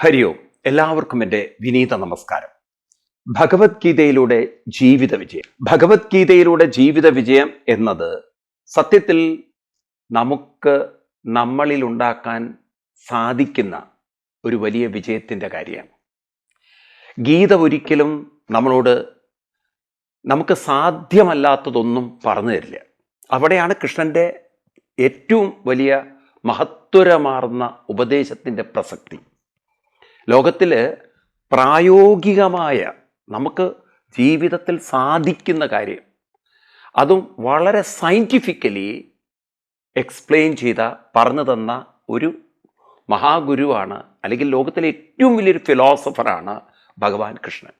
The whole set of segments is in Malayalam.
ഹരി ഓം. എല്ലാവർക്കും എൻ്റെ വിനീത നമസ്കാരം. ഭഗവത്ഗീതയിലൂടെ ജീവിത വിജയം. ഭഗവത്ഗീതയിലൂടെ ജീവിത വിജയം എന്നത് സത്യത്തിൽ നമുക്ക് നമ്മളിൽ ഉണ്ടാക്കാൻ സാധിക്കുന്ന ഒരു വലിയ വിജയത്തിൻ്റെ കാര്യമാണ്. ഗീത ഒരിക്കലും നമ്മളോട് നമുക്ക് സാധ്യമല്ലാത്തതൊന്നും പറഞ്ഞു തരില്ല. അവിടെയാണ് കൃഷ്ണൻ്റെ ഏറ്റവും വലിയ മഹത്വരമാർന്ന ഉപദേശത്തിൻ്റെ പ്രസക്തി. ലോകത്തിൽ പ്രായോഗികമായ നമുക്ക് ജീവിതത്തിൽ സാധിക്കുന്ന കാര്യം, അതും വളരെ സയൻറ്റിഫിക്കലി എക്സ്പ്ലെയിൻ ചെയ്ത പറഞ്ഞു തന്ന ഒരു മഹാഗുരുവാണ്, അല്ലെങ്കിൽ ലോകത്തിലെ ഏറ്റവും വലിയൊരു ഫിലോസഫറാണ് ഭഗവാൻ കൃഷ്ണൻ.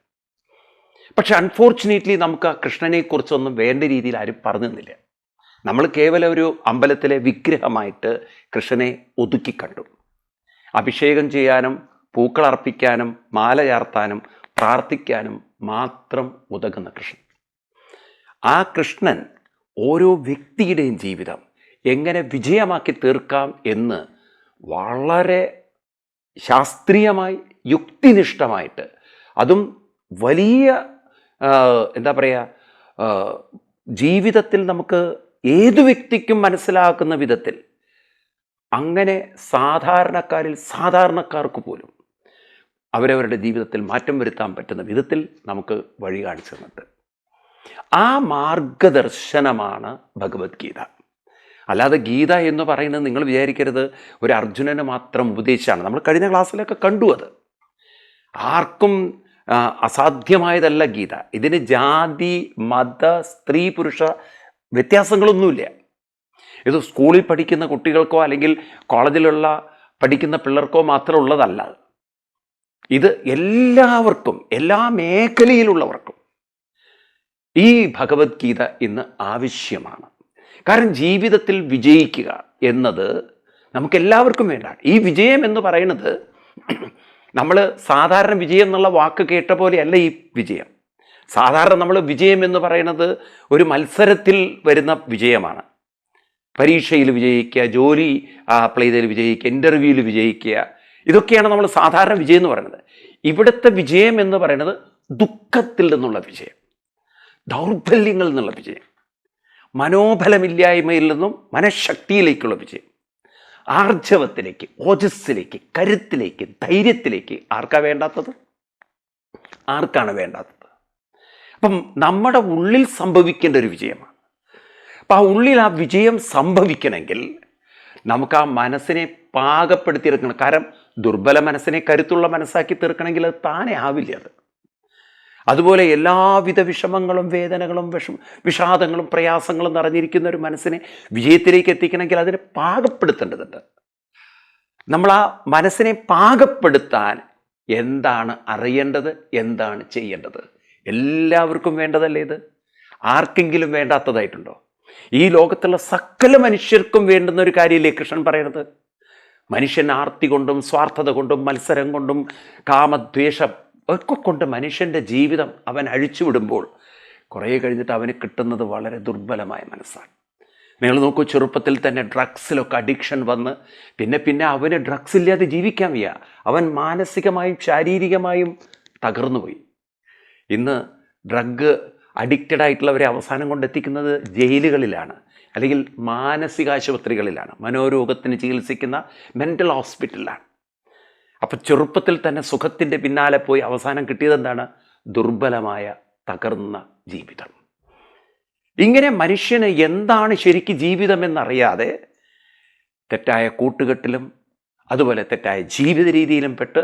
പക്ഷെ അൺഫോർച്ചുനേറ്റ്ലി നമുക്ക് ആ കൃഷ്ണനെക്കുറിച്ചൊന്നും വേണ്ട രീതിയിൽ ആരും പറഞ്ഞു തന്നില്ല. നമ്മൾ കേവലം ഒരു അമ്പലത്തിലെ വിഗ്രഹമായിട്ട് കൃഷ്ണനെ ഒതുക്കി കണ്ടു. അഭിഷേകം ചെയ്യാനും പൂക്കളർപ്പിക്കാനും മാല ചാർത്താനും പ്രാർത്ഥിക്കാനും മാത്രം ഉതകുന്ന കൃഷ്ണൻ. ആ കൃഷ്ണൻ ഓരോ വ്യക്തിയുടെയും ജീവിതം എങ്ങനെ വിജയമാക്കി തീർക്കാം എന്ന് വളരെ ശാസ്ത്രീയമായി യുക്തിനിഷ്ഠമായിട്ട്, അതും വലിയ എന്താ പറയുക, ജീവിതത്തിൽ നമുക്ക് ഏതു വ്യക്തിക്കും മനസ്സിലാക്കുന്ന വിധത്തിൽ, അങ്ങനെ സാധാരണക്കാർക്ക് പോലും അവരവരുടെ ജീവിതത്തിൽ മാറ്റം വരുത്താൻ പറ്റുന്ന വിധത്തിൽ നമുക്ക് വഴി കാണിച്ചു തന്നിട്ട്, ആ മാർഗദർശനമാണ് ഭഗവത്ഗീത. അല്ലാതെ ഗീത എന്ന് പറയുന്നത് നിങ്ങൾ വിചാരിക്കരുത് ഒരു അർജുനന് മാത്രം ഉപദേശമാണ്. നമ്മൾ കഴിഞ്ഞ ക്ലാസ്സിലൊക്കെ കണ്ടു. അത് ആർക്കും അസാധ്യമായതല്ല ഗീത. ഇതിന് ജാതി മത സ്ത്രീ പുരുഷ വ്യത്യാസങ്ങളൊന്നുമില്ല. ഇത് സ്കൂളിൽ പഠിക്കുന്ന കുട്ടികൾക്കോ അല്ലെങ്കിൽ കോളേജിലുള്ള പഠിക്കുന്ന പിള്ളേർക്കോ മാത്രം ഉള്ളതല്ല. ഇത് എല്ലാവർക്കും, എല്ലാ മേഖലയിലുള്ളവർക്കും ഈ ഭഗവത്ഗീത ഇന്ന് ആവശ്യമാണ്. കാരണം ജീവിതത്തിൽ വിജയിക്കുക എന്നത് നമുക്കെല്ലാവർക്കും വേണ്ടാണ്. ഈ വിജയം എന്ന് പറയുന്നത് നമ്മൾ സാധാരണ വിജയം എന്നുള്ള വാക്ക് കേട്ട പോലെയല്ല ഈ വിജയം. സാധാരണ നമ്മൾ വിജയം എന്ന് പറയുന്നത് ഒരു മത്സരത്തിൽ വരുന്ന വിജയമാണ്. പരീക്ഷയിൽ വിജയിക്കുക, ജോലി അപ്ലൈ ചെയ്തതിൽ വിജയിക്കുക, ഇൻ്റർവ്യൂവിൽ വിജയിക്കുക, ഇതൊക്കെയാണ് നമ്മൾ സാധാരണ വിജയം എന്ന് പറയുന്നത്. ഇവിടുത്തെ വിജയം എന്ന് പറയുന്നത് ദുഃഖത്തിൽ നിന്നുള്ള വിജയം, ദൗർബല്യങ്ങളിൽ നിന്നുള്ള വിജയം, മനോബലമില്ലായ്മയിൽ നിന്നും മനഃശക്തിയിലേക്കുള്ള വിജയം, ആർജവത്തിലേക്ക്, ഓജസ്സിലേക്ക്, കരുത്തിലേക്ക്, ധൈര്യത്തിലേക്ക്. ആർക്കാണ് വേണ്ടാത്തത്? ആർക്കാണ് വേണ്ടാത്തത്? അപ്പം നമ്മുടെ ഉള്ളിൽ സംഭവിക്കേണ്ട ഒരു വിജയമാണ്. അപ്പം ആ ഉള്ളിൽ ആ വിജയം സംഭവിക്കണമെങ്കിൽ നമുക്ക് ആ മനസ്സിനെ പാകപ്പെടുത്തിയെടുക്കണം. കാരണം ദുർബല മനസ്സിനെ കരുത്തുള്ള മനസ്സാക്കി തീർക്കണമെങ്കിൽ അത് താനേ ആവില്ല. അതുപോലെ എല്ലാവിധ വിഷമങ്ങളും വേദനകളും വിഷാദങ്ങളും പ്രയാസങ്ങളും നിറഞ്ഞിരിക്കുന്ന ഒരു മനസ്സിനെ വിജയത്തിലേക്ക് എത്തിക്കണമെങ്കിൽ അതിനെ പാകപ്പെടുത്തേണ്ടതുണ്ട്. നമ്മൾ ആ മനസ്സിനെ പാകപ്പെടുത്താൻ എന്താണ് അറിയേണ്ടത്, എന്താണ് ചെയ്യേണ്ടത്? എല്ലാവർക്കും വേണ്ടതല്ലേ ഇത്? ആർക്കെങ്കിലും വേണ്ടാത്തതായിട്ടുണ്ടോ? ഈ ലോകത്തുള്ള സകല മനുഷ്യർക്കും വേണ്ടുന്ന ഒരു കാര്യമല്ലേ കൃഷ്ണൻ പറയണത്? മനുഷ്യൻ ആർത്തി കൊണ്ടും സ്വാർത്ഥത കൊണ്ടും മത്സരം കൊണ്ടും കാമദ്വേഷം ഒക്കെ കൊണ്ട് മനുഷ്യൻ്റെ ജീവിതം അവൻ അഴിച്ചുവിടുമ്പോൾ കുറേ കഴിഞ്ഞിട്ട് അവന് കിട്ടുന്നത് വളരെ ദുർബലമായ മനസ്സാണ്. നിങ്ങൾ നോക്കൂ, ചെറുപ്പത്തിൽ തന്നെ ഡ്രഗ്സിലൊക്കെ അഡിക്ഷൻ വന്ന് പിന്നെ അവന് ഡ്രഗ്സ് ഇല്ലാതെ ജീവിക്കാൻ വയ്യ. അവൻ മാനസികമായും ശാരീരികമായും തകർന്നുപോയി. ഇന്ന് ഡ്രഗ് അഡിക്റ്റഡ് ആയിട്ടുള്ളവരെ അവസാനം കൊണ്ടെത്തിക്കുന്നത് ജയിലുകളിലാണ്, അല്ലെങ്കിൽ മാനസികാശുപത്രികളിലാണ്, മനോരോഗത്തിന് ചികിത്സിക്കുന്ന മെൻ്റൽ ഹോസ്പിറ്റലിലാണ്. അപ്പം ചെറുപ്പത്തിൽ തന്നെ സുഖത്തിൻ്റെ പിന്നാലെ പോയി അവസാനം കിട്ടിയതെന്താണ്? ദുർബലമായ തകർന്ന ജീവിതം. ഇങ്ങനെ മനുഷ്യന് എന്താണ് ശരിക്കും ജീവിതമെന്നറിയാതെ തെറ്റായ കൂട്ടുകെട്ടിലും അതുപോലെ തെറ്റായ ജീവിത രീതിയിലും പെട്ട്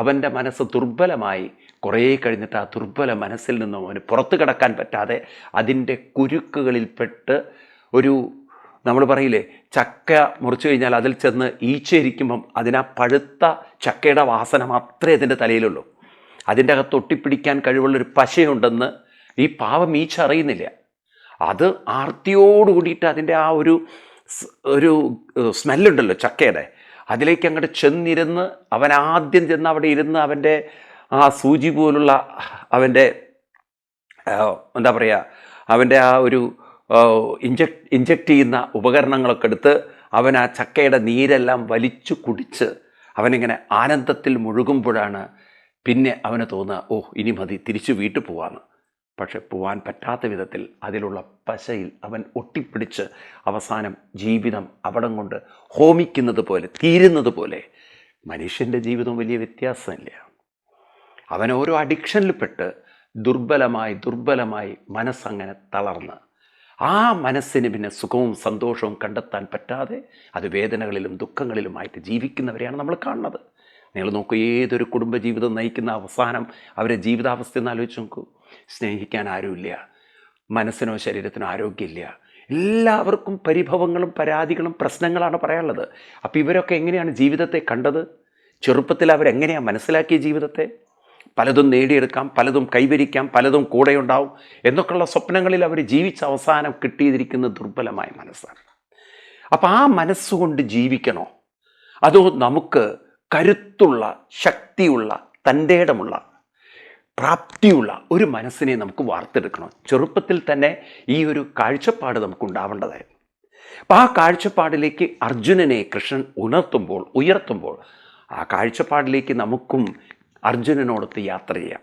അവൻ്റെ മനസ്സ് ദുർബലമായി കുറേ കഴിഞ്ഞിട്ട് ആ ദുർബല മനസ്സിൽ നിന്നും അവന് പുറത്തു കിടക്കാൻ പറ്റാതെ അതിൻ്റെ കുരുക്കുകളിൽപ്പെട്ട്, ഒരു നമ്മൾ പറയില്ലേ, ചക്ക മുറിച്ചു കഴിഞ്ഞാൽ അതിൽ ചെന്ന് ഈച്ചയിരിക്കുമ്പം അതിനാ പഴുത്ത ചക്കയുടെ വാസന മാത്രമേ അതിൻ്റെ തലയിലുള്ളൂ. അതിൻ്റെ അകത്ത് ഒട്ടിപ്പിടിക്കാൻ കഴിവുള്ളൊരു പശയുണ്ടെന്ന് ഈ പാവം ഈച്ച അറിയുന്നില്ല. അത് ആർത്തിയോടുകൂടിയിട്ട് അതിൻ്റെ ആ ഒരു സ്മെല്ലുണ്ടല്ലോ ചക്കയുടെ, അതിലേക്ക് അങ്ങോട്ട് ചെന്നിരുന്ന് അവൻ ആദ്യം ചെന്ന് അവിടെ ഇരുന്ന് അവൻ്റെ ആ സൂചി പോലുള്ള അവൻ്റെ എന്താ പറയുക, അവൻ്റെ ആ ഒരു ഇഞ്ചക്ട് ചെയ്യുന്ന ഉപകരണങ്ങളൊക്കെ എടുത്ത് അവൻ ആ ചക്കയുടെ നീരെല്ലാം വലിച്ചു കുടിച്ച് അവനിങ്ങനെ ആനന്ദത്തിൽ മുഴുകുമ്പോഴാണ് പിന്നെ അവന് തോന്നുക, ഓ ഇനി മതി, തിരിച്ചു വീട്ടിൽ പോവാന്ന്. പക്ഷെ പോവാൻ പറ്റാത്ത വിധത്തിൽ അതിലുള്ള പശയിൽ അവൻ ഒട്ടിപ്പിടിച്ച് അവസാനം ജീവിതം അവിടം കൊണ്ട് ഹോമിക്കുന്നത് പോലെ, തീരുന്നത് പോലെ മനുഷ്യൻ്റെ ജീവിതം വലിയ വ്യത്യാസമില്ല. അവൻ ഓരോ അഡിക്ഷനിൽപ്പെട്ട് ദുർബലമായി മനസ്സങ്ങനെ തളർന്ന് ആ മനസ്സിന് പിന്നെ സുഖവും സന്തോഷവും കണ്ടെത്താൻ പറ്റാതെ അത് വേദനകളിലും ദുഃഖങ്ങളിലുമായിട്ട് ജീവിക്കുന്നവരെയാണ് നമ്മൾ കാണുന്നത്. നിങ്ങൾ നോക്കൂ, ഏതൊരു കുടുംബജീവിതം നയിക്കുന്ന അവസാനം അവരെ ജീവിതാവസ്ഥ എന്ന് ആലോചിച്ച് നോക്കൂ. സ്നേഹിക്കാൻ ആരുമില്ല, മനസ്സിനോ ശരീരത്തിനോ ആരോഗ്യമില്ല, എല്ലാവർക്കും പരിഭവങ്ങളും പരാതികളും പ്രശ്നങ്ങളാണ് പറയാനുള്ളത്. അപ്പോൾ ഇവരൊക്കെ എങ്ങനെയാണ് ജീവിതത്തെ കണ്ടത്? ചെറുപ്പത്തിൽ അവരെങ്ങനെയാണ് മനസ്സിലാക്കിയ ജീവിതത്തെ? പലതും നേടിയെടുക്കാം, പലതും കൈവരിക്കാം, പലതും കൂടെയുണ്ടാവും എന്നൊക്കെയുള്ള സ്വപ്നങ്ങളിൽ അവർ ജീവിച്ച അവസാനം കിട്ടിയിരിക്കുന്ന ദുർബലമായ മനസ്സാണ്. അപ്പം ആ മനസ്സുകൊണ്ട് ജീവിക്കണോ, അതോ നമുക്ക് കരുത്തുള്ള, ശക്തിയുള്ള, തൻ്റെ ഇടമുള്ള, പ്രാപ്തിയുള്ള ഒരു മനസ്സിനെ നമുക്ക് വാർത്തെടുക്കണം? ചെറുപ്പത്തിൽ തന്നെ ഈ ഒരു കാഴ്ചപ്പാട് നമുക്കുണ്ടാവേണ്ടതായിരുന്നു. അപ്പം ആ കാഴ്ചപ്പാടിലേക്ക് അർജുനനെ കൃഷ്ണൻ ഉയർത്തുമ്പോൾ ആ കാഴ്ചപ്പാടിലേക്ക് നമുക്കും അർജുനനോടൊത്ത് യാത്ര ചെയ്യാം.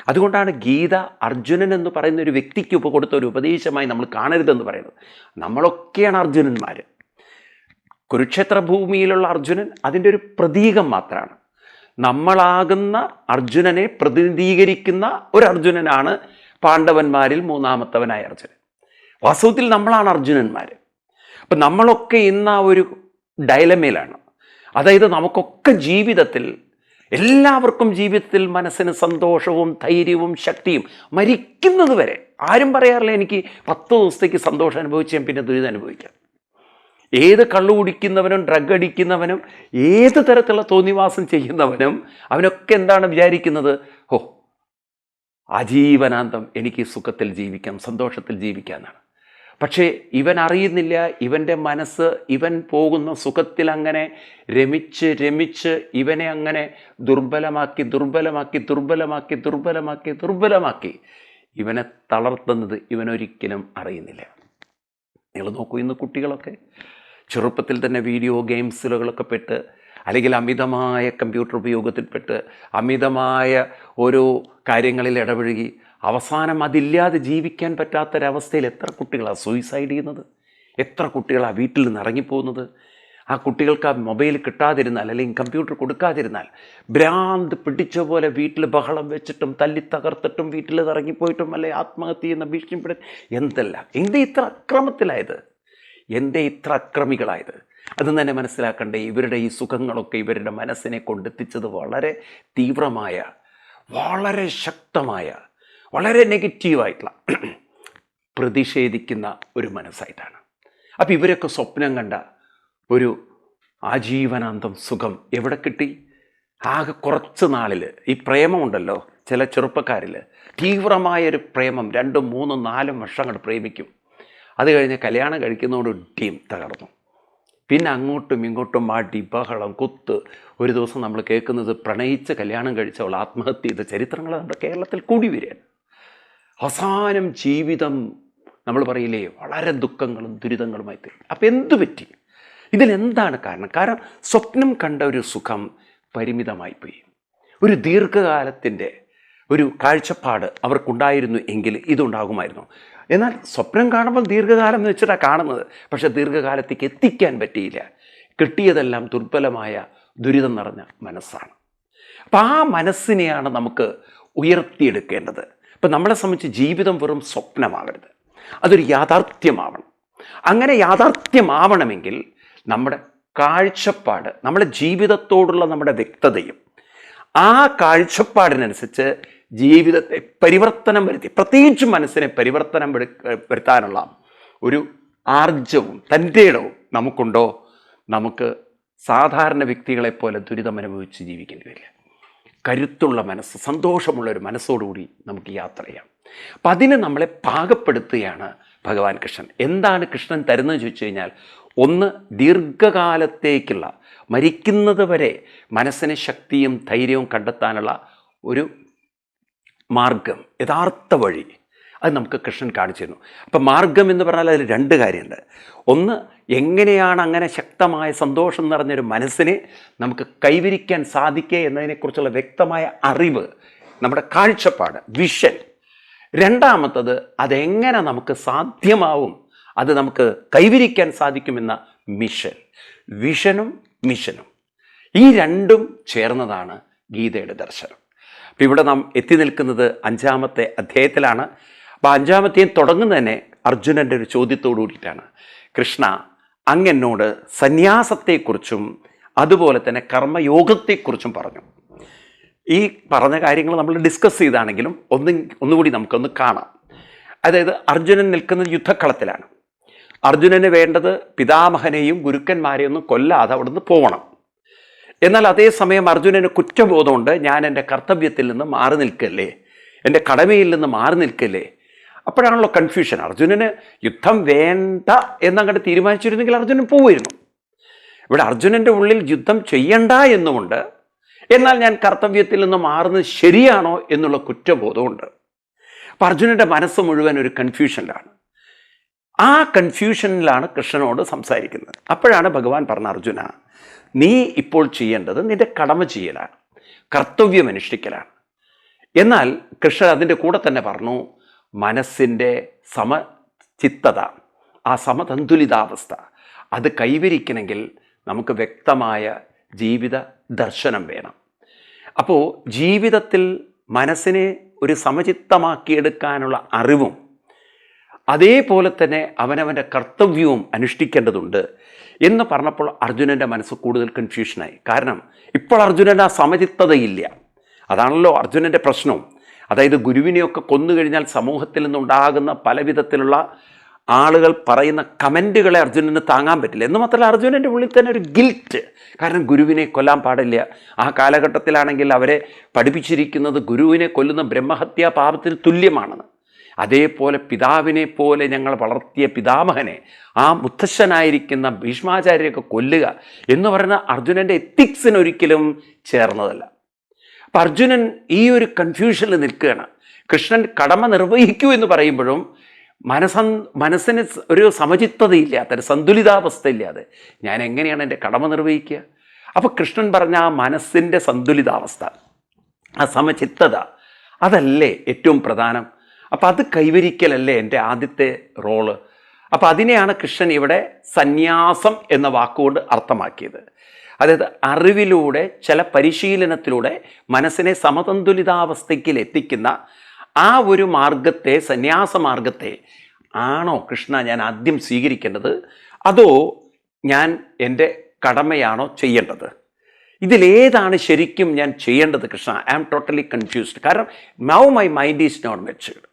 അതുകൊണ്ടാണ് ഗീത അർജുനൻ എന്ന് പറയുന്ന ഒരു വ്യക്തിക്ക് കൊടുത്ത ഒരു ഉപദേശമായി നമ്മൾ കാണരുതെന്ന് പറയുന്നത്. നമ്മളൊക്കെയാണ് അർജുനന്മാർ. കുരുക്ഷേത്ര ഭൂമിയിലുള്ള അർജുനൻ അതിൻ്റെ ഒരു പ്രതീകം മാത്രമാണ്. നമ്മളാകുന്ന അർജുനനെ പ്രതിനിധീകരിക്കുന്ന ഒരു അർജുനനാണ് പാണ്ഡവന്മാരിൽ മൂന്നാമത്തവനായ അർജുനൻ. വാസ്തവത്തിൽ നമ്മളാണ് അർജുനന്മാർ. അപ്പം നമ്മളൊക്കെ ഇന്ന് ആ ഒരു ഡയലമയിലാണ്. അതായത് നമുക്കൊക്കെ ജീവിതത്തിൽ, എല്ലാവർക്കും ജീവിതത്തിൽ മനസ്സിന് സന്തോഷവും ധൈര്യവും ശക്തിയും മരിക്കുന്നത് വരെ. ആരും പറയാറില്ല എനിക്ക് 10 ദിവസത്തേക്ക് സന്തോഷം അനുഭവിച്ചാൽ പിന്നെ ദുരിതം അനുഭവിക്കാം. ഏത് കള്ളു കുടിക്കുന്നവനും ഡ്രഗ് അടിക്കുന്നവനും ഏത് തരത്തിലുള്ള തോന്നിവാസം ചെയ്യുന്നവനും അവനൊക്കെ എന്താണ് വിചാരിക്കുന്നത്? ഓ, ആജീവനാന്തം എനിക്ക് സുഖത്തിൽ ജീവിക്കാം, സന്തോഷത്തിൽ ജീവിക്കാം എന്നാണ്. പക്ഷേ ഇവൻ അറിയുന്നില്ല, ഇവൻ്റെ മനസ്സ് ഇവൻ പോകുന്ന സുഖത്തിൽ അങ്ങനെ രമിച്ച് ഇവനെ അങ്ങനെ ദുർബലമാക്കി ഇവനെ തളർത്തുന്നത് ഇവനൊരിക്കലും അറിയുന്നില്ല. നിങ്ങൾ നോക്കൂ, ഇന്ന് കുട്ടികളൊക്കെ ചെറുപ്പത്തിൽ തന്നെ വീഡിയോ ഗെയിംസുകളൊക്കെ പെട്ട്, അല്ലെങ്കിൽ അമിതമായ കമ്പ്യൂട്ടർ ഉപയോഗത്തിൽപ്പെട്ട്, അമിതമായ ഓരോ കാര്യങ്ങളിൽ ഇടപഴകി അവസാനം അതില്ലാതെ ജീവിക്കാൻ പറ്റാത്തൊരവസ്ഥയിൽ എത്ര കുട്ടികളാണ് സൂയിസൈഡ് ചെയ്യുന്നത്? എത്ര കുട്ടികളാണ് വീട്ടിൽ നിന്ന് ഇറങ്ങിപ്പോകുന്നത്? ആ കുട്ടികൾക്ക് ആ മൊബൈൽ കിട്ടാതിരുന്നാൽ, അല്ലെങ്കിൽ കമ്പ്യൂട്ടർ കൊടുക്കാതിരുന്നാൽ ഭ്രാന്ത് പിടിച്ച പോലെ വീട്ടിൽ ബഹളം വെച്ചിട്ടും തല്ലി തകർത്തിട്ടും വീട്ടിൽ ഇറങ്ങിപ്പോയിട്ടും, അല്ലെ ആത്മഹത്യ ചെയ്യുന്ന ഭീഷണിപ്പെട എന്തെല്ലാം. എന്തേ ഇത്ര അക്രമത്തിലായത്? എന്തേ ഇത്ര അക്രമികളായത്? അതും തന്നെ മനസ്സിലാക്കണ്ടേ. ഇവരുടെ ഈ സുഖങ്ങളൊക്കെ ഇവരുടെ മനസ്സിനെ കൊണ്ടെത്തിച്ചത് വളരെ തീവ്രമായ, വളരെ ശക്തമായ, വളരെ നെഗറ്റീവായിട്ടുള്ള, പ്രതിഷേധിക്കുന്ന ഒരു മനസ്സായിട്ടാണ്. അപ്പം ഇവരൊക്കെ സ്വപ്നം കണ്ട ഒരു ആജീവനാന്തം സുഖം എവിടെ കിട്ടി? ആകെ കുറച്ച് നാളിൽ ഈ പ്രേമമുണ്ടല്ലോ, ചില ചെറുപ്പക്കാരിൽ തീവ്രമായൊരു പ്രേമം 2, 3, 4 വർഷം അങ്ങോട്ട് പ്രേമിക്കും. അത് കഴിഞ്ഞ് കല്യാണം കഴിക്കുന്നതോട് ടീം തകർന്നു. പിന്നെ അങ്ങോട്ടും ഇങ്ങോട്ടും മാട്ടി ബഹളം കുത്ത്. ഒരു ദിവസം നമ്മൾ കേൾക്കുന്നത് പ്രണയിച്ച് കല്യാണം കഴിച്ചവൾ ആത്മഹത്യ ചെയ്ത ചരിത്രങ്ങൾ നമ്മുടെ കേരളത്തിൽ കൂടി വരികയാണ്. അവസാനം ജീവിതം നമ്മൾ പറയില്ലേ വളരെ ദുഃഖങ്ങളും ദുരിതങ്ങളുമായി തീരും. അപ്പം എന്തു പറ്റി? ഇതിലെന്താണ് കാരണം? കാരണം സ്വപ്നം കണ്ട ഒരു സുഖം പരിമിതമായിപ്പോയി. ഒരു ദീർഘകാലത്തിൻ്റെ ഒരു കാഴ്ചപ്പാട് അവർക്കുണ്ടായിരുന്നു എങ്കിൽ ഇതുണ്ടാകുമായിരുന്നു. എന്നാൽ സ്വപ്നം കാണുമ്പോൾ ദീർഘകാലം എന്ന് വെച്ചിട്ടാണ് കാണുന്നത്. പക്ഷെ ദീർഘകാലത്തേക്ക് എത്തിക്കാൻ പറ്റിയില്ല. കിട്ടിയതെല്ലാം ദുർബലമായ, ദുരിതം നിറഞ്ഞ മനസ്സാണ്. അപ്പം ആ മനസ്സിനെയാണ് നമുക്ക് ഉയർത്തിയെടുക്കേണ്ടത്. ഇപ്പം നമ്മളെ സംബന്ധിച്ച് ജീവിതം വെറും സ്വപ്നമാകരുത്, അതൊരു യാഥാർത്ഥ്യമാവണം. അങ്ങനെ യാഥാർത്ഥ്യമാവണമെങ്കിൽ നമ്മുടെ കാഴ്ചപ്പാട്, നമ്മുടെ ജീവിതത്തോടുള്ള നമ്മുടെ വ്യക്തതയും ആ കാഴ്ചപ്പാടിനനുസരിച്ച് ജീവിതത്തെ പരിവർത്തനം വരുത്തി, പ്രത്യേകിച്ചും മനസ്സിനെ പരിവർത്തനം വരുത്താനുള്ള ഒരു ആർജവും തൻ്റെ ഇടവും നമുക്കുണ്ടോ, നമുക്ക് സാധാരണ വ്യക്തികളെപ്പോലെ ദുരിതം അനുഭവിച്ച് ജീവിക്കേണ്ടി വരില്ല. കരുത്തുള്ള മനസ്സ്, സന്തോഷമുള്ള ഒരു മനസ്സോടുകൂടി നമുക്ക് യാത്ര ചെയ്യാം. അപ്പം അതിന് നമ്മളെ പാകപ്പെടുത്തുകയാണ് ഭഗവാൻ കൃഷ്ണൻ. എന്താണ് കൃഷ്ണൻ തരുന്നതെന്ന് ചോദിച്ചു കഴിഞ്ഞാൽ, ഒന്ന് ദീർഘകാലത്തേക്കുള്ള, മരിക്കുന്നത് വരെ മനസ്സിന് ശക്തിയും ധൈര്യവും കണ്ടെത്താനുള്ള ഒരു മാർഗം, യഥാർത്ഥ വഴി. അത് നമുക്ക് കൃഷ്ണൻ കാണിച്ചു തരുന്നു. അപ്പം മാർഗം എന്ന് പറഞ്ഞാൽ അതിൽ രണ്ട് കാര്യമുണ്ട്. ഒന്ന്, എങ്ങനെയാണ് അങ്ങനെ ശക്തമായ സന്തോഷം നിറഞ്ഞൊരു മനസ്സിനെ നമുക്ക് കൈവരിക്കാൻ സാധിക്കുക എന്നതിനെക്കുറിച്ചുള്ള വ്യക്തമായ അറിവ്, നമ്മുടെ കാഴ്ചപ്പാട്, വിഷൻ. രണ്ടാമത്തത്, അതെങ്ങനെ നമുക്ക് സാധ്യമാവും, അത് നമുക്ക് കൈവരിക്കാൻ സാധിക്കുമെന്ന മിഷൻ. വിഷനും മിഷനും ഈ രണ്ടും ചേർന്നതാണ് ഗീതയുടെ ദർശനം. അപ്പം ഇവിടെ നാം എത്തി നിൽക്കുന്നത് 5-ാമത്തെ അധ്യായത്തിലാണ്. അപ്പോൾ 5-ാമത്തെ തുടങ്ങുന്നത് തന്നെ അർജുനൻ്റെ ഒരു ചോദ്യത്തോടു കൂടിയിട്ടാണ്. കൃഷ്ണ, അങ്ങ് എന്നോട് സന്യാസത്തെക്കുറിച്ചും അതുപോലെ തന്നെ കർമ്മയോഗത്തെക്കുറിച്ചും പറഞ്ഞു. ഈ പറഞ്ഞ കാര്യങ്ങൾ നമ്മൾ ഡിസ്കസ് ചെയ്താണെങ്കിലും ഒന്നുകൂടി നമുക്കൊന്ന് കാണാം. അതായത് അർജുനൻ നിൽക്കുന്നത് യുദ്ധക്കളത്തിലാണ്. അർജുനന് വേണ്ടത് പിതാമഹനെയും ഗുരുക്കന്മാരെയും ഒന്നും കൊല്ലാതെ അവിടുന്ന് പോകണം. എന്നാൽ അതേസമയം അർജുനന് കുറ്റബോധമുണ്ട്. ഞാൻ എൻ്റെ കർത്തവ്യത്തിൽ നിന്ന് മാറി നിൽക്കല്ലേ, എൻ്റെ കടമയിൽ നിന്ന് മാറി നിൽക്കല്ലേ. അപ്പോഴാണല്ലോ കൺഫ്യൂഷൻ. അർജുനന് യുദ്ധം വേണ്ട എന്നങ്ങോട്ട് തീരുമാനിച്ചിരുന്നെങ്കിൽ അർജുനൻ പോവുമായിരുന്നു. ഇവിടെ അർജുനൻ്റെ ഉള്ളിൽ യുദ്ധം ചെയ്യണ്ട എന്നുമുണ്ട്, എന്നാൽ ഞാൻ കർത്തവ്യത്തിൽ നിന്ന് മാറുന്നത് ശരിയാണോ എന്നുള്ള കുറ്റബോധമുണ്ട്. അപ്പം അർജുനൻ്റെ മനസ്സ് മുഴുവൻ ഒരു കൺഫ്യൂഷനിലാണ്. ആ കൺഫ്യൂഷനിലാണ് കൃഷ്ണനോട് സംസാരിക്കുന്നത്. അപ്പോഴാണ് ഭഗവാൻ പറഞ്ഞ, അർജുന, നീ ഇപ്പോൾ ചെയ്യേണ്ടത് നിന്റെ കടമ ചെയ്യലാണ്, കർത്തവ്യം അനുഷ്ഠിക്കലാണ്. എന്നാൽ കൃഷ്ണൻ അതിൻ്റെ കൂടെ തന്നെ പറഞ്ഞു, മനസ്സിൻ്റെ സമചിത്തത, ആ സമതന്തുലിതാവസ്ഥ, അത് കൈവരിക്കണമെങ്കിൽ നമുക്ക് വ്യക്തമായ ജീവിത ദർശനം വേണം. അപ്പോൾ ജീവിതത്തിൽ മനസ്സിനെ ഒരു സമചിത്തമാക്കിയെടുക്കാനുള്ള അറിവും അതേപോലെ തന്നെ അവനവൻ്റെ കർത്തവ്യവും അനുഷ്ഠിക്കേണ്ടതുണ്ട് എന്ന് പറഞ്ഞപ്പോൾ അർജുനൻ്റെ മനസ്സ് കൂടുതൽ കൺഫ്യൂഷനായി. കാരണം ഇപ്പോൾ അർജുനന് ആ സമചിത്തതയില്ല. അതാണല്ലോ അർജുനൻ്റെ പ്രശ്നവും. അതായത് ഗുരുവിനെയൊക്കെ കൊന്നു കഴിഞ്ഞാൽ സമൂഹത്തിൽ നിന്നുണ്ടാകുന്ന പല വിധത്തിലുള്ള ആളുകൾ പറയുന്ന കമൻറ്റുകളെ അർജുനന് താങ്ങാൻ പറ്റില്ല. എന്ന് മാത്രമല്ല, അർജുനൻ്റെ ഉള്ളിൽ തന്നെ ഒരു ഗിൽറ്റ്. കാരണം ഗുരുവിനെ കൊല്ലാൻ പാടില്ല. ആ കാലഘട്ടത്തിലാണെങ്കിൽ അവരെ പഠിപ്പിച്ചിരിക്കുന്നത് ഗുരുവിനെ കൊല്ലുന്ന ബ്രഹ്മഹത്യാ പാപത്തിന് തുല്യമാണെന്ന്. അതേപോലെ പിതാവിനെ പോലെ ഞങ്ങൾ വളർത്തിയ പിതാമഹനെ, ആ മുത്തശ്ശനായിരിക്കുന്ന ഭീഷ്മാചാര്യരെയൊക്കെ കൊല്ലുക എന്ന് പറയുന്ന അർജുനൻ്റെ എത്തിക്സിനൊരിക്കലും ചേർന്നതല്ല. അപ്പം അർജുനൻ ഈ ഒരു കൺഫ്യൂഷനിൽ നിൽക്കുകയാണ്. കൃഷ്ണൻ കടമ നിർവഹിക്കൂ എന്ന് പറയുമ്പോഴും മനസ്സിന് ഒരു സമചിത്തതയില്ലാത്ത, ഒരു സന്തുലിതാവസ്ഥ ഇല്ലാതെ ഞാൻ എങ്ങനെയാണ് എൻ്റെ കടമ നിർവഹിക്കുക? അപ്പോൾ കൃഷ്ണൻ പറഞ്ഞ ആ മനസ്സിൻ്റെ സന്തുലിതാവസ്ഥ, ആ സമചിത്തത, അതല്ലേ ഏറ്റവും പ്രധാനം. അപ്പം അത് കൈവരിക്കലല്ലേ എൻ്റെ ആദ്യത്തെ റോള്. അപ്പം അതിനെയാണ് കൃഷ്ണൻ ഇവിടെ സന്യാസം എന്ന വാക്കുകൊണ്ട് അർത്ഥമാക്കിയത്. അതായത് അറിവിലൂടെ, ചില പരിശീലനത്തിലൂടെ മനസ്സിനെ സമതന്തുലിതാവസ്ഥയ്ക്ക് എത്തിക്കുന്ന ആ ഒരു മാർഗത്തെ, സന്യാസ മാർഗത്തെ ആണോ കൃഷ്ണ ഞാൻ ആദ്യം സ്വീകരിക്കേണ്ടത്, അതോ ഞാൻ എൻ്റെ കടമയാണോ ചെയ്യേണ്ടത്? ഇതിലേതാണ് ശരിക്കും ഞാൻ ചെയ്യേണ്ടത് Krishna? I am totally confused. കാരണം now my mind is not matured.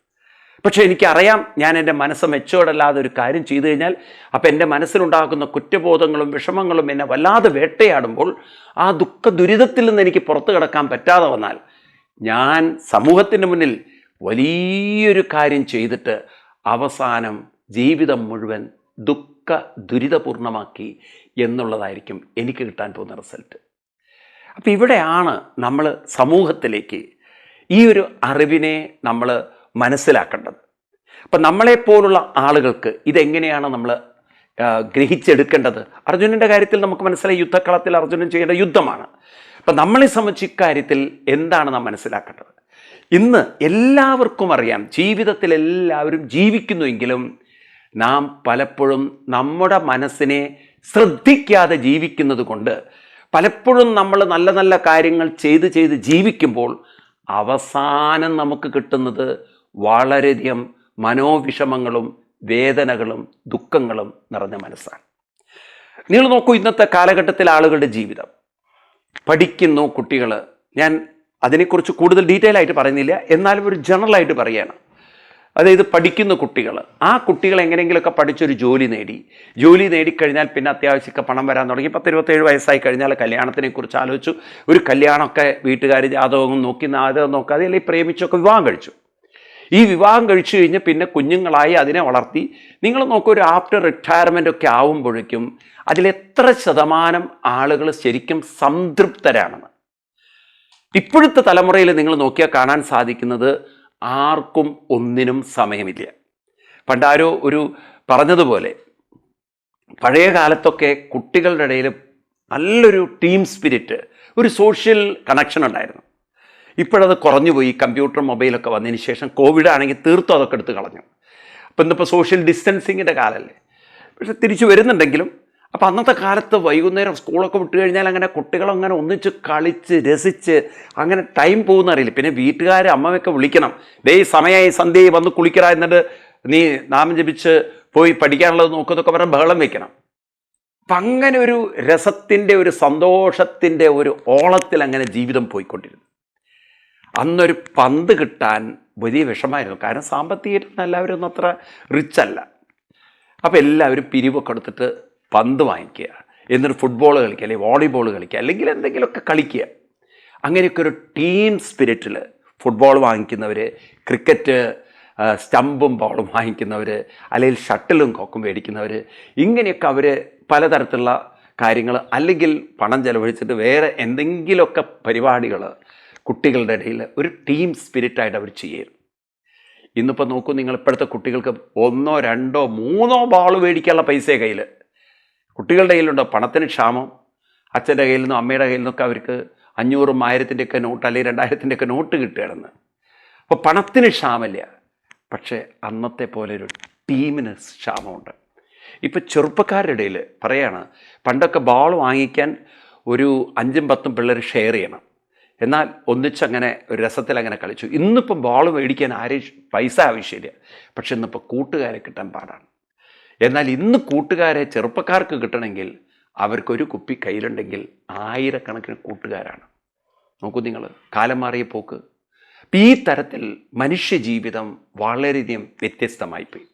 പക്ഷേ എനിക്കറിയാം, ഞാൻ എൻ്റെ മനസ്സ് മെച്ചുവേർഡല്ലാതെ ഒരു കാര്യം ചെയ്തു കഴിഞ്ഞാൽ അപ്പം എൻ്റെ മനസ്സിലുണ്ടാകുന്ന കുറ്റബോധങ്ങളും വിഷമങ്ങളും എന്നെ വല്ലാതെ വേട്ടയാടുമ്പോൾ ആ ദുരിതത്തിൽ നിന്ന് എനിക്ക് പുറത്തു കിടക്കാൻ പറ്റാതെ വന്നാൽ ഞാൻ സമൂഹത്തിൻ്റെ മുന്നിൽ വലിയൊരു കാര്യം ചെയ്തിട്ട് അവസാനം ജീവിതം മുഴുവൻ ദുരിതപൂർണമാക്കി എന്നുള്ളതായിരിക്കും എനിക്ക് കിട്ടാൻ പോകുന്ന റിസൾട്ട്. അപ്പം ഇവിടെയാണ് നമ്മൾ സമൂഹത്തിലേക്ക് ഈ ഒരു അറിവിനെ നമ്മൾ മനസ്സിലാക്കേണ്ടത്. അപ്പം നമ്മളെപ്പോലുള്ള ആളുകൾക്ക് ഇതെങ്ങനെയാണ് നമ്മൾ ഗ്രഹിച്ചെടുക്കേണ്ടത്? അർജുനൻ്റെ കാര്യത്തിൽ നമുക്ക് മനസ്സിലായി, യുദ്ധക്കളത്തിൽ അർജുനൻ ചെയ്യേണ്ട യുദ്ധമാണ്. അപ്പം നമ്മളെ സംബന്ധിച്ച് ഇക്കാര്യത്തിൽ എന്താണ് നാം മനസ്സിലാക്കേണ്ടത്? ഇന്ന് എല്ലാവർക്കും അറിയാം, ജീവിതത്തിൽ എല്ലാവരും ജീവിക്കുന്നുവെങ്കിലും നാം പലപ്പോഴും നമ്മുടെ മനസ്സിനെ ശ്രദ്ധിക്കാതെ ജീവിക്കുന്നത് കൊണ്ട് പലപ്പോഴും നമ്മൾ നല്ല നല്ല കാര്യങ്ങൾ ചെയ്ത് ജീവിക്കുമ്പോൾ അവസാനം നമുക്ക് കിട്ടുന്നത് വളരെയധികം മനോവിഷമങ്ങളും വേദനകളും ദുഃഖങ്ങളും നിറഞ്ഞ മനസ്സാണ്. നിങ്ങൾ നോക്കൂ, ഇന്നത്തെ കാലഘട്ടത്തിലെ ആളുകളുടെ ജീവിതം. പഠിക്കുന്നു കുട്ടികൾ, ഞാൻ അതിനെക്കുറിച്ച് കൂടുതൽ ഡീറ്റെയിൽ ആയിട്ട് പറയുന്നില്ല, എന്നാലും ഒരു ജനറലായിട്ട് പറയുകയാണ്. അതായത് പഠിക്കുന്ന കുട്ടികൾ, ആ കുട്ടികൾ എങ്ങനെയെങ്കിലുമൊക്കെ പഠിച്ചൊരു ജോലി നേടിക്കഴിഞ്ഞാൽ പിന്നെ അത്യാവശ്യമൊക്കെ പണം വരാൻ തുടങ്ങി. 10-27 വയസ്സായി കഴിഞ്ഞാൽ കല്യാണത്തിനെക്കുറിച്ച് ആലോചിച്ചു. ഒരു കല്യാണമൊക്കെ വീട്ടുകാർ ജാതകം നോക്കി, ജാതകം നോക്കാതെ അല്ലെങ്കിൽ പ്രേമിച്ചൊക്കെ വിവാഹം കഴിച്ചു. ഈ വിവാഹം കഴിച്ചു കഴിഞ്ഞ് പിന്നെ കുഞ്ഞുങ്ങളായി അതിനെ വളർത്തി. നിങ്ങൾ നോക്കൂ, ഒരു ആഫ്റ്റർ റിട്ടയർമെൻ്റ് ഒക്കെ ആവുമ്പോഴേക്കും അതിലെത്ര ശതമാനം ആളുകൾ ശരിക്കും സംതൃപ്തരാണെന്ന്. ഇപ്പോഴത്തെ തലമുറയിൽ നിങ്ങൾ നോക്കിയാൽ കാണാൻ സാധിക്കുന്നത് ആർക്കും ഒന്നിനും സമയമില്ല. പണ്ടാരോ ഒരു പറഞ്ഞതുപോലെ പഴയ കാലത്തൊക്കെ കുട്ടികളുടെ ഇടയിൽ നല്ലൊരു ടീം സ്പിരിറ്റ്, ഒരു സോഷ്യൽ കണക്ഷൻ ഉണ്ടായിരുന്നു. ഇപ്പോഴത് കുറഞ്ഞുപോയി. കമ്പ്യൂട്ടർ മൊബൈലൊക്കെ വന്നതിന് ശേഷം കോവിഡ് ആണെങ്കിൽ തീർത്തും അതൊക്കെ എടുത്ത് കളഞ്ഞു. അപ്പം ഇന്നിപ്പോൾ സോഷ്യൽ ഡിസ്റ്റൻസിങ്ങിൻ്റെ കാലമല്ലേ. പക്ഷെ തിരിച്ചു വരുന്നുണ്ടെങ്കിലും അപ്പം അന്നത്തെ കാലത്ത് വൈകുന്നേരം സ്കൂളൊക്കെ വിട്ട് കഴിഞ്ഞാൽ അങ്ങനെ കുട്ടികളങ്ങനെ ഒന്നിച്ച് കളിച്ച് രസിച്ച് അങ്ങനെ ടൈം പോകുന്ന അറിയില്ല. പിന്നെ വീട്ടുകാർ അമ്മയൊക്കെ വിളിക്കണം, ദേ സമയമായി സന്ധ്യയായി വന്ന് കുളിക്കറ, എന്നിട്ട് നീ നാമം ജപിച്ച് പോയി പഠിക്കാനുള്ളത് നോക്കുന്നൊക്കെ പറഞ്ഞാൽ ബഹളം വെക്കണം. അപ്പം അങ്ങനെ ഒരു രസത്തിൻ്റെ ഒരു സന്തോഷത്തിൻ്റെ ഒരു ഓളത്തിൽ അങ്ങനെ ജീവിതം പോയിക്കൊണ്ടിരുന്നു. അന്നൊരു പന്ത് കിട്ടാൻ വലിയ വിഷമായിരുന്നു. കാരണം സാമ്പത്തികമായിട്ട് എല്ലാവരും ഒന്നും അത്ര റിച്ച് അല്ല. അപ്പോൾ എല്ലാവരും പിരിവൊക്കെ എടുത്തിട്ട് പന്ത് വാങ്ങിക്കുക, എന്നിട്ട് ഫുട്ബോൾ കളിക്കുക, അല്ലെങ്കിൽ വോളിബോൾ കളിക്കുക, അല്ലെങ്കിൽ എന്തെങ്കിലുമൊക്കെ കളിക്കുക. അങ്ങനെയൊക്കെ ഒരു ടീം സ്പിരിറ്റിൽ ഫുട്ബോൾ വാങ്ങിക്കുന്നവർ, ക്രിക്കറ്റ് സ്റ്റമ്പും ബോളും വാങ്ങിക്കുന്നവർ, അല്ലെങ്കിൽ ഷട്ടിലും കൊക്കും മേടിക്കുന്നവർ, ഇങ്ങനെയൊക്കെ അവർ പലതരത്തിലുള്ള കാര്യങ്ങൾ, അല്ലെങ്കിൽ പണം ചെലവഴിച്ചിട്ട് വേറെ എന്തെങ്കിലുമൊക്കെ പരിപാടികൾ കുട്ടികളുടെ ഇടയിൽ ഒരു ടീം സ്പിരിറ്റായിട്ട് അവർ ചെയ്യുന്നു. ഇന്നിപ്പോൾ നോക്കൂ, നിങ്ങൾ ഇപ്പോഴത്തെ കുട്ടികൾക്ക് 1, 2, 3 ബോൾ മേടിക്കാനുള്ള പൈസ കയ്യിൽ കുട്ടികളുടെ കയ്യിലുണ്ടോ? പണത്തിന് ക്ഷാമം. അച്ഛൻ്റെ കയ്യിൽ നിന്നും അമ്മയുടെ കയ്യിൽ നിന്നൊക്കെ അവർക്ക് 500, 1000-ൻ്റെയൊക്കെ നോട്ട്, അല്ലെങ്കിൽ 2000-ൻ്റെയൊക്കെ നോട്ട് കിട്ടുകയാണെന്ന്. അപ്പോൾ പണത്തിന് ക്ഷാമമില്ല. പക്ഷേ അന്നത്തെ പോലെ ഒരു ടീമിന് ക്ഷാമമുണ്ട്. ഇപ്പം ചെറുപ്പക്കാരുടെ ഇടയിൽ പറയാണ്, പണ്ടൊക്കെ ബോൾ വാങ്ങിക്കാൻ ഒരു 5-10 പിള്ളേർ ഷെയർ ചെയ്യണം, എന്നാൽ ഒന്നിച്ചങ്ങനെ ഒരു രസത്തിൽ അങ്ങനെ കളിച്ചു. ഇന്നിപ്പം ബോൾ മേടിക്കാൻ ആരെയും പൈസ ആവശ്യമില്ല. പക്ഷെ ഇന്നിപ്പോൾ കൂട്ടുകാരെ കിട്ടാൻ പാടാണ്. എന്നാൽ ഇന്ന് കൂട്ടുകാരെ ചെറുപ്പക്കാർക്ക് കിട്ടണമെങ്കിൽ അവർക്കൊരു കുപ്പി കയ്യിലുണ്ടെങ്കിൽ 1000 കൂട്ടുകാരാണ്. നോക്കൂ നിങ്ങൾ, കാലം മാറിയ പോക്ക്. അപ്പം ഈ തരത്തിൽ മനുഷ്യജീവിതം വളരെയധികം വ്യത്യസ്തമായിപ്പോയി.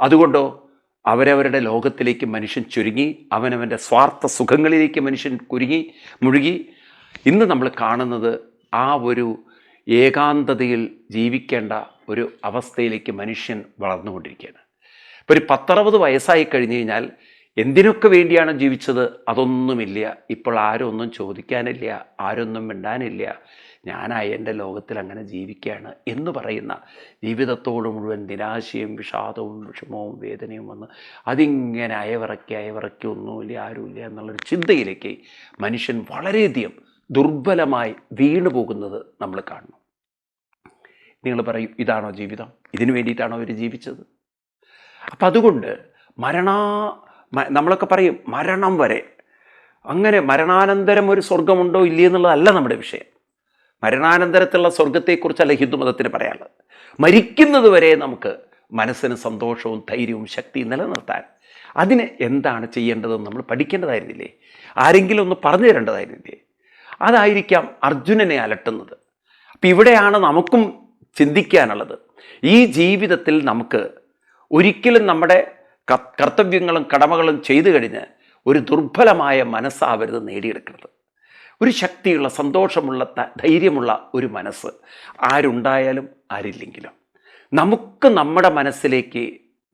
അതുകൊണ്ടോ അവരവരുടെ ലോകത്തിലേക്ക് മനുഷ്യൻ ചുരുങ്ങി, അവനവൻ്റെ സ്വാർത്ഥ സുഖങ്ങളിലേക്ക് മനുഷ്യൻ മുഴുകി. ഇന്ന് നമ്മൾ കാണുന്നത് ആ ഒരു ഏകാന്തതയിൽ ജീവിക്കേണ്ട ഒരു അവസ്ഥയിലേക്ക് മനുഷ്യൻ വളർന്നുകൊണ്ടിരിക്കുകയാണ്. ഇപ്പോൾ ഒരു 10-60 വയസ്സായി കഴിഞ്ഞ് കഴിഞ്ഞാൽ എന്തിനൊക്കെ വേണ്ടിയാണ് ജീവിച്ചത് അതൊന്നുമില്ല. ഇപ്പോൾ ആരും ഒന്നും ചോദിക്കാനില്ല, ആരൊന്നും മിണ്ടാനില്ല, ഞാനായി എൻ്റെ ലോകത്തിൽ അങ്ങനെ ജീവിക്കുകയാണ് എന്ന് പറയുന്ന, ജീവിതത്തോട് മുഴുവൻ നിരാശയും വിഷാദവും വിഷമവും വേദനയും വന്ന് അതിങ്ങനെ അയവിറക്കി ഒന്നുമില്ല, ആരുമില്ല എന്നുള്ളൊരു ചിന്തയിലേക്ക് മനുഷ്യൻ വളരെയധികം ദുർബലമായി വീണു പോകുന്നത് നമ്മൾ കാണുന്നു. നിങ്ങൾ പറയും, ഇതാണോ ജീവിതം? ഇതിനു വേണ്ടിയിട്ടാണോ അവർ ജീവിച്ചത്? അപ്പം അതുകൊണ്ട് നമ്മളൊക്കെ പറയും മരണം വരെ, അങ്ങനെ മരണാനന്തരം ഒരു സ്വർഗമുണ്ടോ ഇല്ലയോ എന്നുള്ളതല്ല നമ്മുടെ വിഷയം. മരണാനന്തരത്തിലുള്ള സ്വർഗത്തെക്കുറിച്ചല്ല ഹിന്ദുമതത്തിന് പറയാനുള്ളത്. മരിക്കുന്നത് വരെ നമുക്ക് മനസ്സിന് സന്തോഷവും ധൈര്യവും ശക്തിയും നിലനിർത്താൻ അതിന് എന്താണ് ചെയ്യേണ്ടതെന്ന് നമ്മൾ പഠിക്കേണ്ടതായിരുന്നില്ലേ? ആരെങ്കിലും ഒന്ന് പറഞ്ഞു തരേണ്ടതായിരുന്നില്ലേ? അതായിരിക്കാം അർജുനനെ അലട്ടുന്നത്. അപ്പം ഇവിടെയാണ് നമുക്കും ചിന്തിക്കാനുള്ളത്. ഈ ജീവിതത്തിൽ നമുക്ക് ഒരിക്കലും നമ്മുടെ കർത്തവ്യങ്ങളും കടമകളും ചെയ്തു കഴിഞ്ഞ് ഒരു ദുർബലമായ മനസ്സാവരുത് നേടിയെടുക്കുന്നത്. ഒരു ശക്തിയുള്ള, സന്തോഷമുള്ള, ധൈര്യമുള്ള ഒരു മനസ്സ് ആരുണ്ടായാലും ആരില്ലെങ്കിലും നമുക്ക് നമ്മുടെ മനസ്സിലേക്ക്